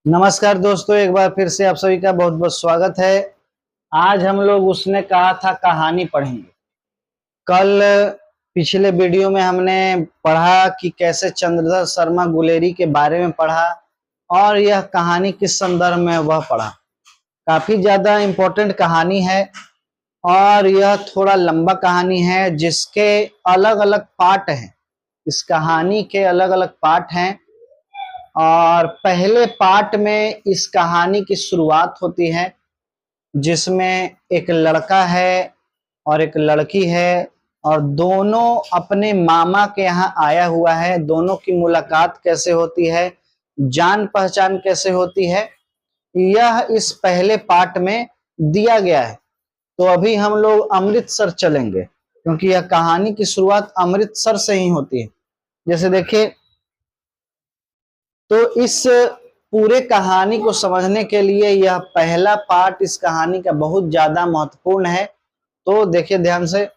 नमस्कार दोस्तों, एक बार फिर से आप सभी का बहुत बहुत स्वागत है। आज हम लोग उसने कहा था कहानी पढ़ेंगे। कल पिछले वीडियो में हमने पढ़ा कि कैसे चंद्रधर शर्मा गुलेरी के बारे में पढ़ा और यह कहानी किस संदर्भ में वह पढ़ा। काफी ज्यादा इम्पोर्टेंट कहानी है और यह थोड़ा लंबा कहानी है जिसके अलग अलग पार्ट हैं। इस कहानी के अलग अलग पार्ट हैं और पहले पार्ट में इस कहानी की शुरुआत होती है जिसमें एक लड़का है और एक लड़की है और दोनों अपने मामा के यहाँ आया हुआ है। दोनों की मुलाकात कैसे होती है, जान पहचान कैसे होती है, यह इस पहले पार्ट में दिया गया है। तो अभी हम लोग अमृतसर चलेंगे क्योंकि यह कहानी की शुरुआत अमृतसर से ही होती है। जैसे देखिए, तो इस पूरे कहानी को समझने के लिए यह पहला पार्ट इस कहानी का बहुत ज्यादा महत्वपूर्ण है। तो देखिए ध्यान से,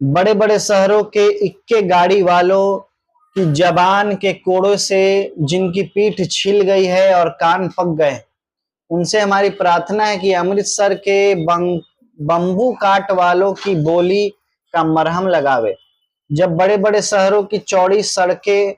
बड़े बड़े शहरों के इक्के गाड़ी वालों की जबान के कोड़ों से जिनकी पीठ छिल गई है और कान पक गए, उनसे हमारी प्रार्थना है कि अमृतसर के बम्बू काट वालों की बोली का मरहम लगावे। जब बड़े बड़े शहरों की चौड़ी सड़कें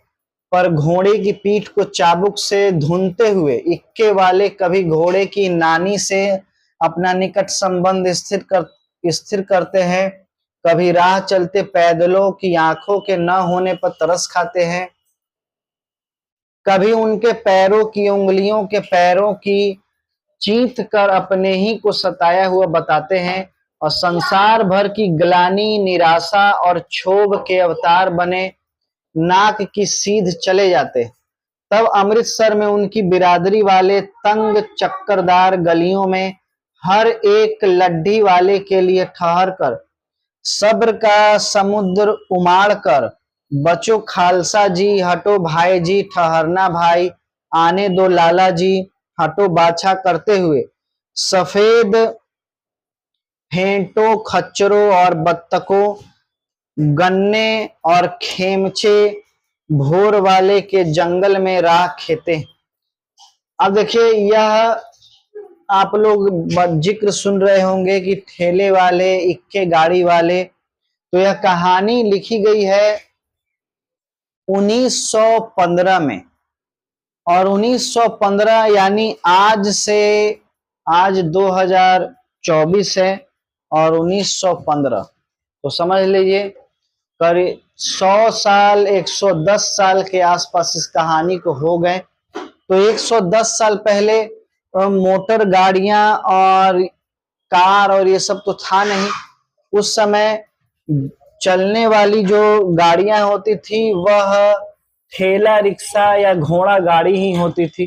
पर घोड़े की पीठ को चाबुक से धुनते हुए इक्के वाले कभी घोड़े की नानी से अपना निकट संबंध स्थिर करते हैं, कभी राह चलते पैदलों की आंखों के न होने पर तरस खाते हैं, कभी उनके पैरों की उंगलियों के पैरों की चींथ कर अपने ही को सताया हुआ बताते हैं और संसार भर की ग्लानि, निराशा और क्षोभ के अवतार बने नाक की सीध चले जाते। तब अमृतसर में उनकी बिरादरी वाले तंग चक्करदार गलियों में हर एक लड्ढी वाले के लिए ठहर कर सब्र का समुद्र उमाड़ कर, बचो खालसा जी, हटो भाई जी, ठहरना भाई, आने दो लाला जी, हटो बाछा करते हुए सफेद भेंटों, खच्चरों और बत्तकों, गन्ने और खेमचे भोर वाले के जंगल में राह खेते। अब देखिए, यह आप लोग जिक्र सुन रहे होंगे कि ठेले वाले, इक्के गाड़ी वाले। तो यह कहानी लिखी गई है 1915 में और 1915 यानी आज 2024 है और 1915, तो समझ लीजिए करीब 100 साल 110 साल के आसपास इस कहानी को हो गए। तो 110 साल पहले मोटर गाड़ियां और कार और ये सब तो था नहीं। उस समय चलने वाली जो गाड़ियां होती थी वह ठेला रिक्शा या घोड़ा गाड़ी ही होती थी।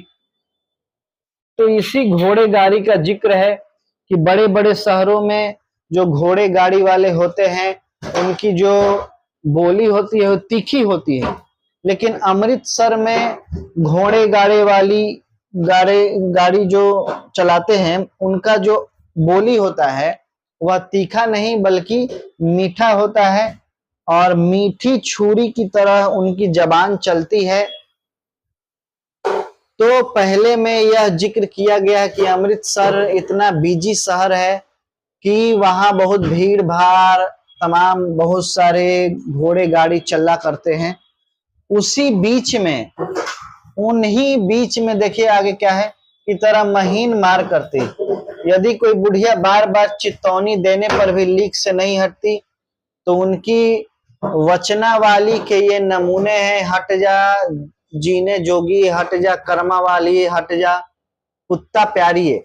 तो इसी घोड़े गाड़ी का जिक्र है कि बड़े बड़े शहरों में जो घोड़े गाड़ी वाले होते हैं उनकी जो बोली होती है वो तीखी होती है, लेकिन अमृतसर में घोड़े गाड़ी जो चलाते हैं उनका जो बोली होता है वह तीखा नहीं बल्कि मीठा होता है और मीठी छुरी की तरह उनकी जबान चलती है। तो पहले में यह जिक्र किया गया कि अमृतसर इतना बिजी शहर है कि वहां बहुत भीड़ भाड़, तमाम बहुत सारे घोड़े गाड़ी चला करते हैं। उसी बीच में, उन्हीं बीच में देखिए आगे क्या है कि तरह महीन मार करती। यदि कोई बुढ़िया बार बार चितौनी देने पर भी लीक से नहीं हटती तो उनकी वचना वाली के ये नमूने हैं, हट जा जीने जोगी, हट जा कर्मा वाली, हट जा कुत्ता प्यारी,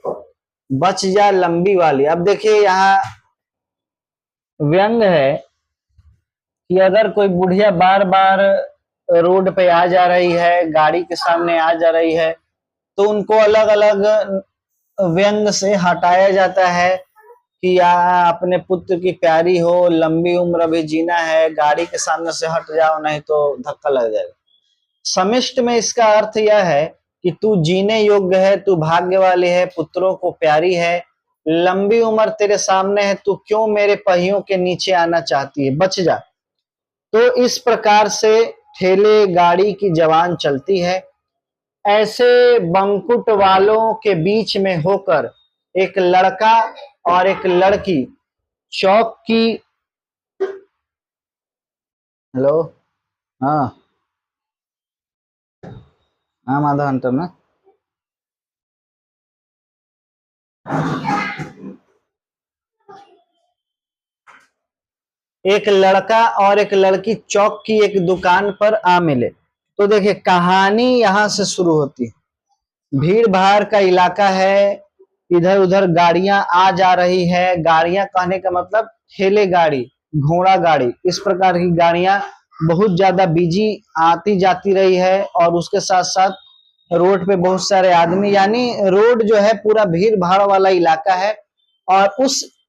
बच जा लंबी वाली। अब देखिए यहाँ व्यंग है कि अगर कोई बुढ़िया बार बार रोड पे आ जा रही है, गाड़ी के सामने आ जा रही है, तो उनको अलग अलग व्यंग से हटाया जाता है कि या अपने पुत्र की प्यारी हो, लंबी उम्र अभी जीना है, गाड़ी के सामने से हट जाओ नहीं तो धक्का लग जाएगा। समिष्ट में इसका अर्थ यह है कि तू जीने योग्य है, तू भाग्य वाली है, पुत्रों को प्यारी है, लंबी उम्र तेरे सामने है, तू क्यों मेरे पहियों के नीचे आना चाहती है, बच जा। तो इस प्रकार से ठेले गाड़ी की जबान चलती है ऐसे बंकुट वालों के बीच में होकर एक लड़का और एक लड़की चौक की। हेलो। हाँ हाँ माधव हंटर ना। एक लड़का और एक लड़की चौक की एक दुकान पर आ मिले। तो देखिए कहानी यहां से शुरू होती है। भीड़ भाड़ का इलाका है, इधर उधर गाड़ियां आ जा रही है। गाड़ियां कहने का मतलब ठेले गाड़ी, घोड़ा गाड़ी, इस प्रकार की गाड़ियां बहुत ज्यादा बिजी आती जाती रही है। और उसके साथ साथ रोड पे बहुत सारे आदमी, यानी रोड जो है पूरा भीड़ भाड़ वाला इलाका है। और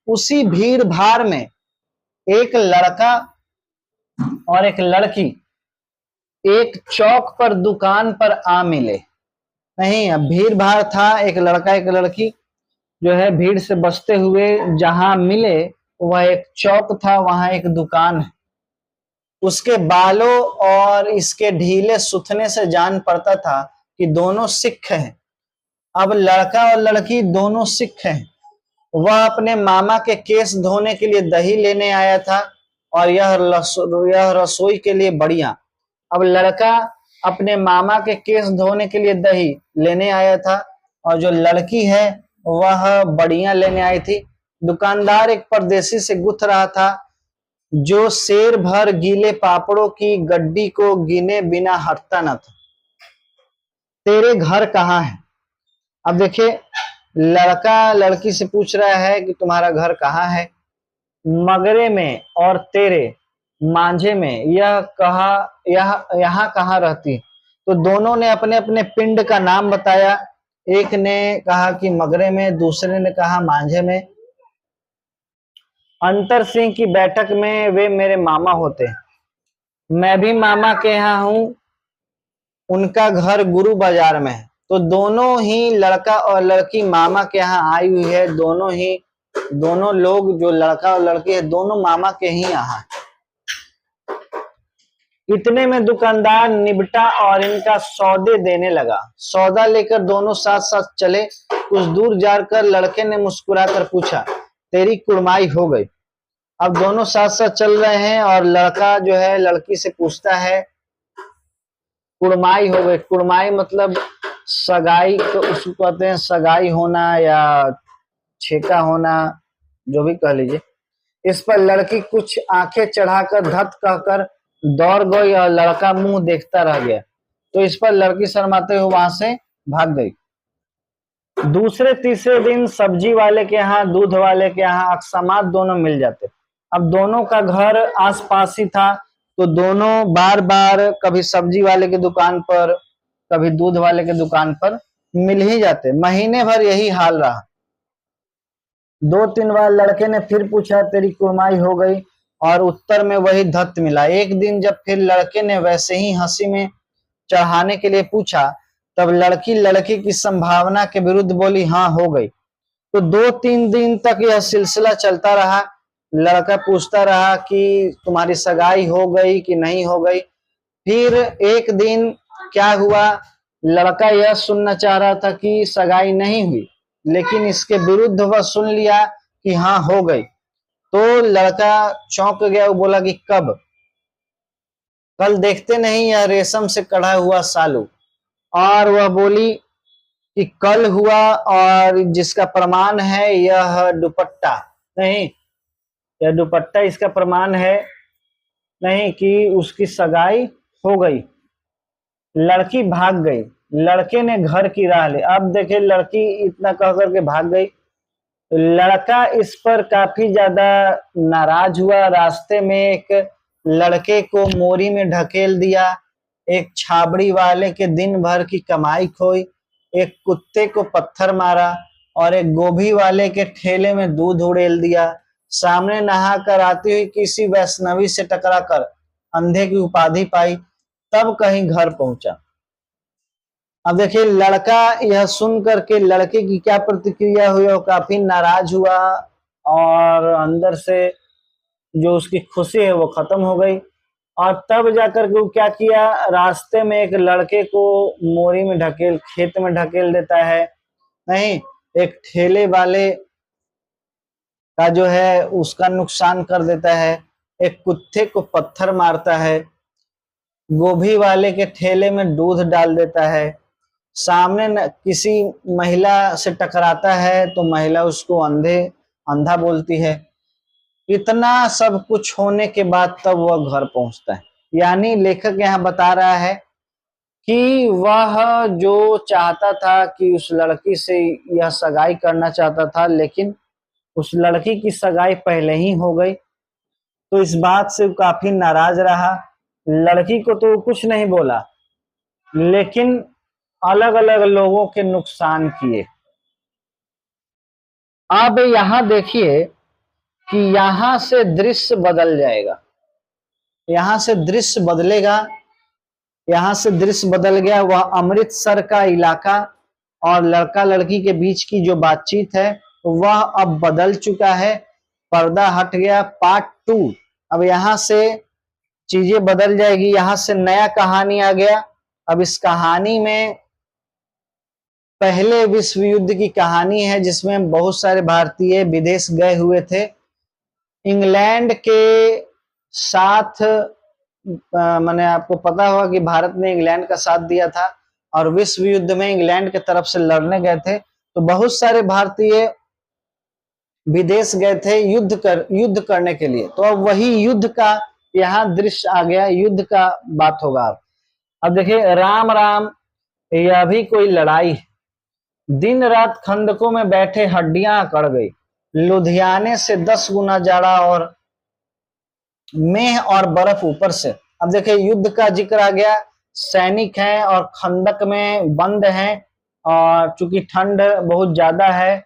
उसी भीड़ भाड़ में एक लड़का और एक लड़की एक चौक पर दुकान पर आ मिले। नहीं, अब भीड़ भाड़ था, एक लड़का एक लड़की जो है भीड़ से बचते हुए जहां मिले वह एक चौक था, वहां एक दुकान है। उसके बालों और इसके ढीले सुथने से जान पड़ता था कि दोनों सिख हैं। अब लड़का और लड़की दोनों सिख हैं। वह अपने मामा के केस धोने के लिए दही लेने आया था और यह रसोई के लिए बढ़िया। अब लड़का अपने मामा के केस धोने के लिए दही लेने आया था और जो लड़की है वह बढ़िया लेने आई थी। दुकानदार एक परदेसी से गुथ रहा था जो शेर भर गीले पापड़ों की गड्डी को गिने बिना हटता न था। तेरे घर कहाँ है? अब देखिए लड़का लड़की से पूछ रहा है कि तुम्हारा घर कहाँ है। मगरे में और तेरे मांझे में यह कहा, यहाँ कहाँ रहती। तो दोनों ने अपने अपने पिंड का नाम बताया। एक ने कहा कि मगरे में, दूसरे ने कहा मांझे में। अंतर सिंह की बैठक में वे मेरे मामा होते। मैं भी मामा के यहाँ हूँ, उनका घर गुरु बाजार में है। तो दोनों ही लड़का और लड़की मामा के यहाँ आई हुई है। दोनों लोग जो लड़का और लड़की है दोनों मामा के ही यहाँ। इतने में दुकानदार निबटा और इनका सौदे देने लगा। सौदा लेकर दोनों साथ साथ चले। कुछ दूर जाकर लड़के ने मुस्कुराकर पूछा, तेरी कुड़माई हो गई? अब दोनों साथ साथ चल रहे हैं और लड़का जो है लड़की से पूछता है कुड़माई हो गई। कुड़माई मतलब सगाई, तो उसको कहते हैं सगाई होना या छेका होना, जो भी कह लीजिए। इस पर लड़की कुछ आंखें चढ़ाकर धत कहकर दौड़ गई और लड़का मुंह देखता रह गया। तो इस पर लड़की शर्माते हुए वहां से भाग गई। दूसरे तीसरे दिन सब्जी वाले के यहाँ, दूध वाले के यहाँ अकस्मात दोनों मिल जाते। अब दोनों का घर आसपास ही था तो दोनों बार बार कभी सब्जी वाले की दुकान पर कभी दूध वाले की दुकान पर मिल ही जाते। महीने भर यही हाल रहा। 2-3 बार लड़के ने फिर पूछा तेरी कुड़माई हो गई और उत्तर में वही धत मिला। एक दिन जब फिर लड़के ने वैसे ही हंसी में चढ़ाने के लिए पूछा तब लड़की लड़के की संभावना के विरुद्ध बोली हाँ हो गई। तो 2-3 दिन तक यह सिलसिला चलता रहा। लड़का पूछता रहा कि तुम्हारी सगाई हो गई कि नहीं हो गई। फिर एक दिन क्या हुआ, लड़का यह सुनना चाह रहा था कि सगाई नहीं हुई, लेकिन इसके विरुद्ध वह सुन लिया कि हाँ हो गई। तो लड़का चौंक गया, वो बोला कि कब? कल देखते नहीं यह रेशम से कढ़ा हुआ सालू। और वह बोली कि कल हुआ और जिसका प्रमाण है यह दुपट्टा। नहीं, यह दुपट्टा इसका प्रमाण है नहीं कि उसकी सगाई हो गई। लड़की भाग गई। लड़के ने घर की राह ली। अब देखिए लड़की इतना कह करके भाग गई। लड़का इस पर काफी ज्यादा नाराज हुआ। रास्ते में एक लड़के को मोरी में ढकेल दिया, एक छाबड़ी वाले के दिन भर की कमाई खोई, एक कुत्ते को पत्थर मारा और एक गोभी वाले के ठेले में दूध उड़ेल दिया। सामने नहा कर आती हुई किसी वैष्णवी से टकराकर अंधे की उपाधि पाई, तब कहीं घर पहुंचा। अब देखिए लड़का यह सुन करके लड़के की क्या प्रतिक्रिया हुई, वो काफी नाराज हुआ और अंदर से जो उसकी खुशी है वो खत्म हो गई। और तब जाकर के वो क्या किया, रास्ते में एक लड़के को मोरी में ढकेल, खेत में ढकेल देता है, नहीं, एक ठेले वाले का जो है उसका नुकसान कर देता है, एक कुत्ते को पत्थर मारता है, गोभी वाले के ठेले में दूध डाल देता है, सामने किसी महिला से टकराता है तो महिला उसको अंधा बोलती है। इतना सब कुछ होने के बाद तब वह घर पहुंचता है। यानी लेखक यहाँ बता रहा है कि वह जो चाहता था कि उस लड़की से यह सगाई करना चाहता था, लेकिन उस लड़की की सगाई पहले ही हो गई, तो इस बात से काफी नाराज रहा। लड़की को तो कुछ नहीं बोला, लेकिन अलग अलग लोगों के नुकसान किए। अब यहां देखिए कि यहां से दृश्य बदल जाएगा, यहां से दृश्य बदलेगा। यहां से दृश्य बदल गया, वह अमृतसर का इलाका और लड़का लड़की के बीच की जो बातचीत है वह अब बदल चुका है, पर्दा हट गया। पार्ट 2, अब यहां से चीजें बदल जाएगी, यहां से नया कहानी आ गया। अब इस कहानी में पहले विश्व युद्ध की कहानी है, जिसमें बहुत सारे भारतीय विदेश गए हुए थे। इंग्लैंड के साथ मैंने आपको पता होगा कि भारत ने इंग्लैंड का साथ दिया था और विश्व युद्ध में इंग्लैंड के तरफ से लड़ने गए थे, तो बहुत सारे भारतीय विदेश गए थे युद्ध करने के लिए। तो अब वही युद्ध का यहाँ दृश्य आ गया, युद्ध का बात होगा। अब देखिए, राम राम, यह भी कोई लड़ाई है। दिन रात खंदकों में बैठे हड्डियां अकड़ गई, लुधियाने से 10 गुना जाड़ा और मेह और बर्फ ऊपर से। अब देखिए, युद्ध का जिक्र आ गया, सैनिक हैं और खंदक में बंद हैं, और चूंकि ठंड बहुत ज्यादा है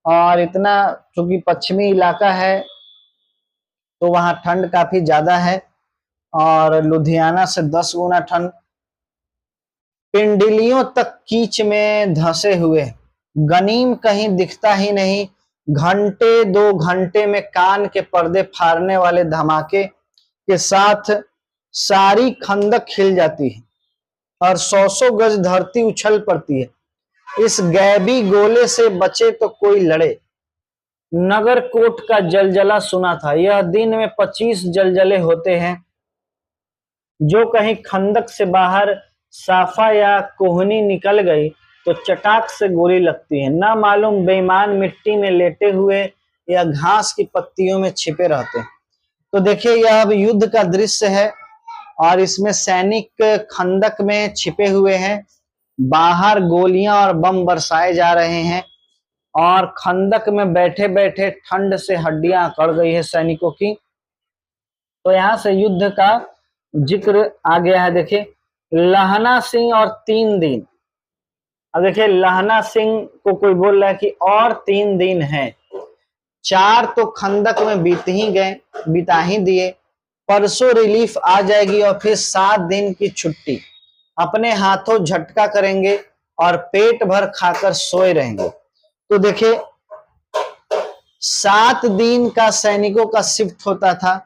और इतना चूंकि पश्चिमी इलाका है तो वहां ठंड काफी ज्यादा है, और लुधियाना से 10 गुना ठंड। पिंडलियों तक कीच में धंसे हुए, गनीम कहीं दिखता ही नहीं। घंटे 2 घंटे में कान के पर्दे फाड़ने वाले धमाके के साथ सारी खंदक खिल जाती है और 100 गज धरती उछल पड़ती है। इस गैबी गोले से बचे तो कोई लड़े। नगर कोट का जलजला सुना था। यह दिन में 25 जलजले होते हैं। जो कहीं खंदक से बाहर साफा या कोहनी निकल गई तो चटाक से गोली लगती है। ना मालूम बेईमान मिट्टी में लेटे हुए या घास की पत्तियों में छिपे रहते हैं। तो देखिए, यह अब युद्ध का दृश्य है और इसमें सैनिक खंदक में छिपे हुए हैं, बाहर गोलियां और बम बरसाए जा रहे हैं और खंदक में बैठे बैठे ठंड से हड्डियां अकड़ गई है सैनिकों की। तो यहां से युद्ध का जिक्र आ गया है। देखिए, लहना सिंह और 3 दिन। अब देखिए, लहना सिंह को कोई बोल रहा है कि और 3 दिन है, 4 तो खंदक में बिता ही दिए, परसों रिलीफ आ जाएगी और फिर 7 दिन की छुट्टी। अपने हाथों झटका करेंगे और पेट भर खाकर सोए रहेंगे। तो देखिए, 7 दिन का सैनिकों का शिफ्ट होता था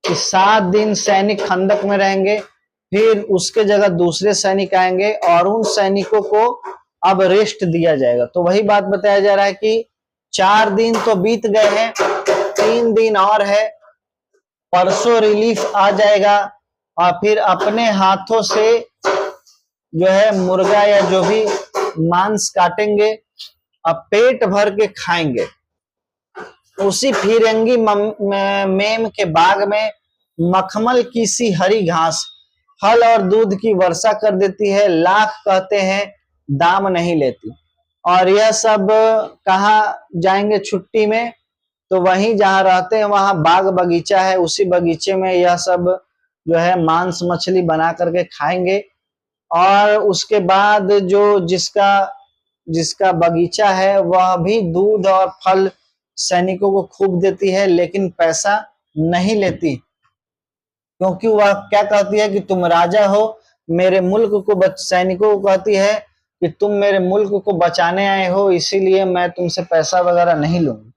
कि 7 दिन सैनिक खंदक में रहेंगे, फिर उसके जगह दूसरे सैनिक आएंगे और उन सैनिकों को अब रेस्ट दिया जाएगा। तो वही बात बताया जा रहा है कि 4 दिन तो बीत गए हैं, 3 दिन और है, परसों रिलीफ आ जाएगा और फिर अपने हाथों से जो है मुर्गा या जो भी मांस काटेंगे और पेट भर के खाएंगे। उसी फिरंगी मेम के बाग में मखमल की सी हरी घास फल और दूध की वर्षा कर देती है, लाख कहते हैं दाम नहीं लेती। और यह सब कहाँ जाएंगे छुट्टी में? तो वहीं जहाँ रहते हैं वहां बाग बगीचा है, उसी बगीचे में यह सब जो है मांस मछली बना करके खाएंगे। और उसके बाद जो जिसका बगीचा है वह भी दूध और फल सैनिकों को खूब देती है, लेकिन पैसा नहीं लेती, क्योंकि वह क्या कहती है कि तुम राजा हो, मेरे मुल्क को सैनिकों को कहती है कि तुम मेरे मुल्क को बचाने आए हो, इसीलिए मैं तुमसे पैसा वगैरह नहीं लूंगी।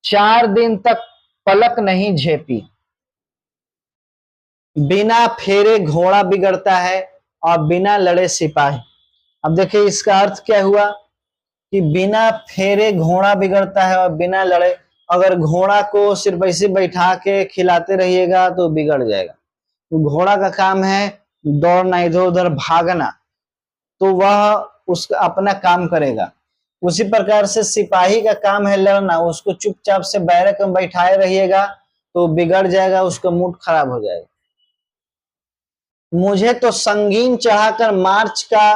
4 दिन तक पलक नहीं झेपी। बिना फेरे घोड़ा बिगड़ता है और बिना लड़े सिपाही। अब देखिए इसका अर्थ क्या हुआ कि बिना फेरे घोड़ा बिगड़ता है और बिना लड़े, अगर घोड़ा को सिर्फ ऐसे बैठा के खिलाते रहिएगा तो बिगड़ जाएगा। तो घोड़ा का काम है दौड़ना, इधर उधर भागना, तो वह उसका अपना काम करेगा। उसी प्रकार से सिपाही का काम है लड़ना, उसको चुपचाप से बैरक में बैठाए रहिएगा तो बिगड़ जाएगा, उसका मूड खराब हो जाएगा। मुझे तो संगीन चढ़ाकर मार्च का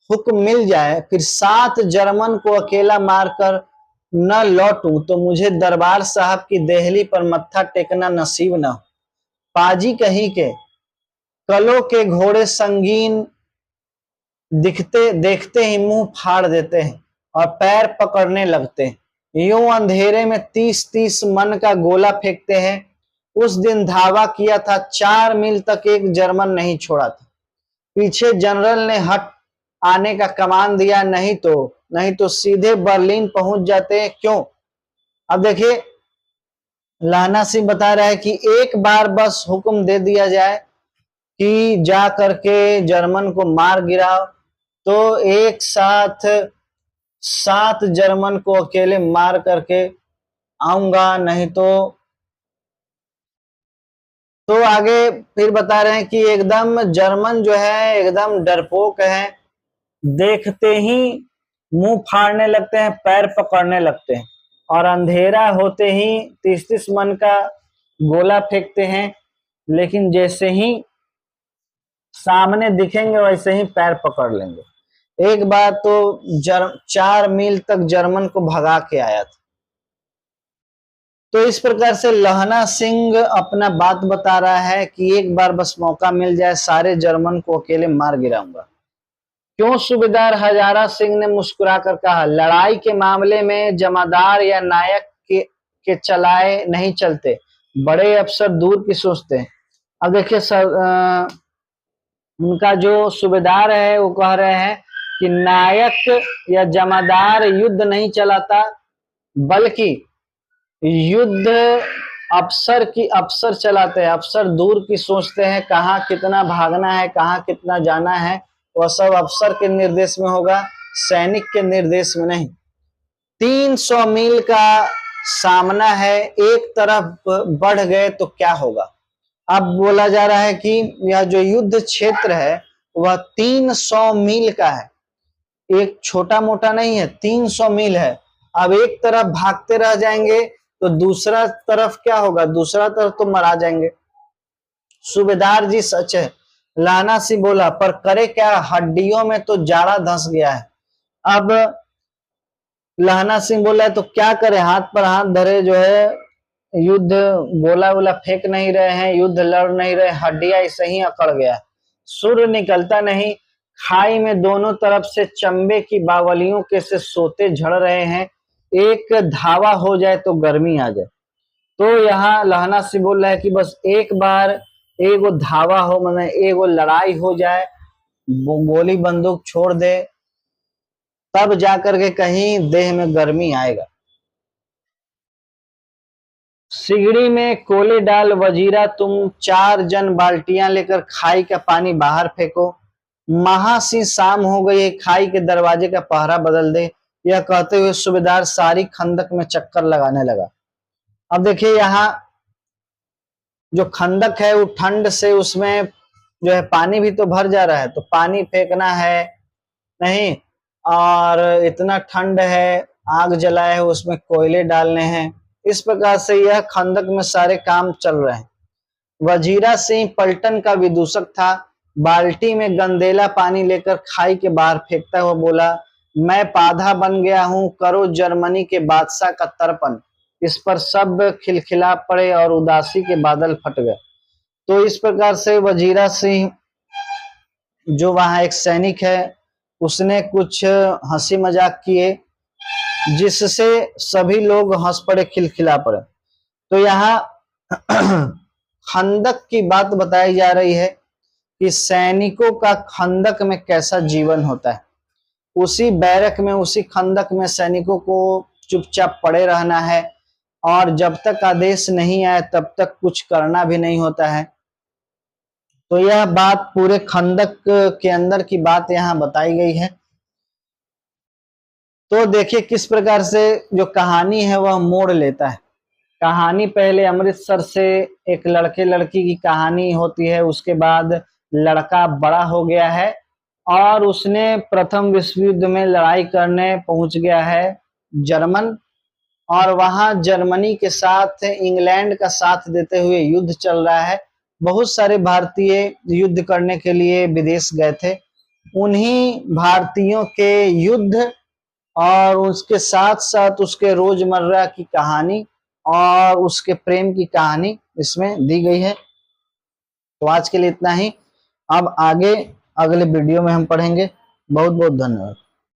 हुक्म मिल जाए, फिर 7 जर्मन को अकेला मारकर न लौटूं तो मुझे दरबार साहब की देहली पर मत्था टेकना नसीब न हो। पाजी कहीं के कलों के घोड़े संगीन दिखते देखते ही मुंह फाड़ देते हैं और पैर पकड़ने लगते हैं। यूं अंधेरे में 30-30 मन का गोला फेंकते हैं। उस दिन धावा किया था, 4 मील तक एक जर्मन नहीं छोड़ा था। पीछे जनरल ने हट आने का कमान दिया, नहीं तो सीधे बर्लिन पहुंच जाते। क्यों? अब देखिए लाना सिंह बता रहा है कि एक बार बस हुक्म दे दिया जाए कि जा करके जर्मन को मार गिराओ तो एक साथ 7 जर्मन को अकेले मार करके आऊंगा, नहीं तो आगे फिर बता रहे हैं कि एकदम जर्मन जो है एकदम डरपोक है, देखते ही मुंह फाड़ने लगते हैं, पैर पकड़ने लगते हैं और अंधेरा होते ही 30-30 मन का गोला फेंकते हैं, लेकिन जैसे ही सामने दिखेंगे वैसे ही पैर पकड़ लेंगे। एक बार तो 4 मील तक जर्मन को भगा के आया था। तो इस प्रकार से लहना सिंह अपना बात बता रहा है कि एक बार बस मौका मिल जाए, सारे जर्मन को अकेले मार गिराऊंगा। क्यों? सूबेदार हजारा सिंह ने मुस्कुरा कर कहा, लड़ाई के मामले में जमादार या नायक के चलाए नहीं चलते, बड़े अफसर दूर की सोचते हैं। अब देखिए उनका जो सूबेदार है वो कह रहे हैं कि नायक या जमादार युद्ध नहीं चलाता, बल्कि युद्ध अफसर चलाते हैं। अफसर दूर की सोचते हैं, कहाँ कितना भागना है, कहाँ कितना जाना है, वह सब अफसर के निर्देश में होगा, सैनिक के निर्देश में नहीं। 300 मील का सामना है, एक तरफ बढ़ गए तो क्या होगा। अब बोला जा रहा है कि यह जो युद्ध क्षेत्र है वह 300 मील का है, एक छोटा मोटा नहीं है, 300 मील है। अब एक तरफ भागते रह जाएंगे तो दूसरा तरफ क्या होगा, दूसरा तरफ तो मरा जाएंगे। सूबेदार जी सच है, लाना सिंह बोला, पर करे क्या, हड्डियों में तो जाड़ा धंस गया है। अब लाना सिंह बोला है तो क्या करे, हाथ पर हाथ धरे जो है युद्ध गोला वोला फेंक नहीं रहे हैं, युद्ध लड़ नहीं रहे, हड्डियां ऐसे ही अकड़ गया, सूर्य निकलता नहीं, खाई में दोनों तरफ से चंबे की बावलियों के से सोते झड़ रहे हैं, एक धावा हो जाए तो गर्मी आ जाए। तो यहाँ लहना सिंह बोल रहा है कि बस एक बार एगो धावा हो, मतलब एगो लड़ाई हो जाए, गोली बंदूक छोड़ दे, तब जाकर के कहीं देह में गर्मी आएगा। सिगड़ी में कोले डाल वजीरा, तुम 4 जन बाल्टियां लेकर खाई का पानी बाहर फेंको। महासी शाम हो गई, खाई के दरवाजे का पहरा बदल दे। यह कहते हुए सूबेदार सारी खंदक में चक्कर लगाने लगा। अब देखिए यहाँ जो खंदक है वो ठंड से उसमें जो है पानी भी तो भर जा रहा है, तो पानी फेंकना है नहीं, और इतना ठंड है, आग जलाए है, उसमें कोयले डालने हैं। इस प्रकार से यह खंदक में सारे काम चल रहे हैं। वजीरा सिंह पलटन का विदूषक था, बाल्टी में गंदेला पानी लेकर खाई के बाहर फेंकता हुआ बोला, मैं पाधा बन गया हूं, करो जर्मनी के बादशाह का तर्पण। इस पर सब खिलखिला पड़े और उदासी के बादल फट गए। तो इस प्रकार से वजीरा सिंह जो वहां एक सैनिक है उसने कुछ हंसी मजाक किए, जिससे सभी लोग हंस पड़े, खिलखिला पड़े। तो यहाँ खंदक की बात बताई जा रही है कि सैनिकों का खंदक में कैसा जीवन होता है। उसी बैरक में, उसी खंदक में सैनिकों को चुपचाप पड़े रहना है और जब तक आदेश नहीं आए तब तक कुछ करना भी नहीं होता है। तो यह बात पूरे खंदक के अंदर की बात यहाँ बताई गई है। तो देखिए किस प्रकार से जो कहानी है वह मोड़ लेता है। कहानी पहले अमृतसर से एक लड़के लड़की की कहानी होती है, उसके बाद लड़का बड़ा हो गया है और उसने प्रथम विश्व युद्ध में लड़ाई करने पहुंच गया है जर्मन, और वहां जर्मनी के साथ इंग्लैंड का साथ देते हुए युद्ध चल रहा है। बहुत सारे भारतीय युद्ध करने के लिए विदेश गए थे। उन्हीं भारतीयों के युद्ध और उसके साथ साथ उसके रोजमर्रा की कहानी और उसके प्रेम की कहानी इसमें दी गई है। तो आज के लिए इतना ही। अब आगे अगले वीडियो में हम पढ़ेंगे। बहुत बहुत धन्यवाद।